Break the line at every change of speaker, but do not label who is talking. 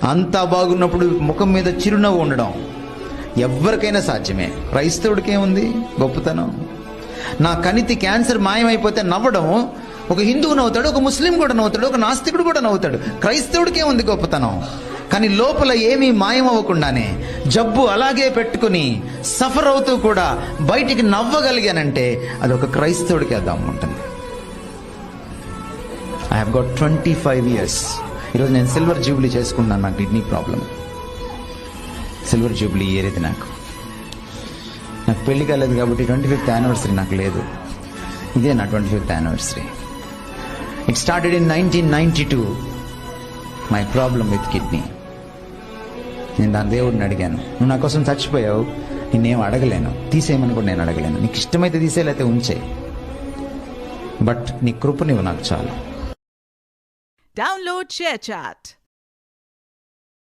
అంతా బాగున్నప్పుడు ముఖం మీద చిరునవ్వు ఉండడం ఎవరికైనా సాధ్యమే. క్రైస్తవుడికి ఏముంది గొప్పతనం? నా కణితి క్యాన్సర్ మాయమైపోతే నవ్వడం ఒక హిందువు నవ్వుతాడు, ఒక ముస్లిం కూడా నవ్వుతాడు, ఒక నాస్తికుడు కూడా నవ్వుతాడు. క్రైస్తవుడికే ఉంది గొప్పతనం. కానీ లోపల ఏమీ మాయమవ్వకుండానే జబ్బు అలాగే పెట్టుకుని సఫర్ అవుతూ కూడా బయటికి నవ్వగలిగానంటే అది ఒక క్రైస్తవుడికి అర్థం ఉంటుంది. I have got 25 years. ఈరోజు నేను సిల్వర్ జూబ్లీ చేసుకున్నాను. నాకు kidney problem, silver Jubilee year ఇది. నాకు పెళ్లి కాలేదు కాబట్టి 25th anniversary నాకు లేదు. ఇదే నా 25th anniversary. It started in 1992, my problem with kidney. నేను దాని దేవుడిని అడిగాను, నువ్వు నా కోసం చచ్చిపోయావు, నేనేం అడగలేను, తీసేయమని కూడా నేను అడగలేను. నీకు ఇష్టమైతే తీసే, లేకపోతే ఉంచే, బట్ నీ కృప నీవు నాకు చాలు.
Download ShareChat.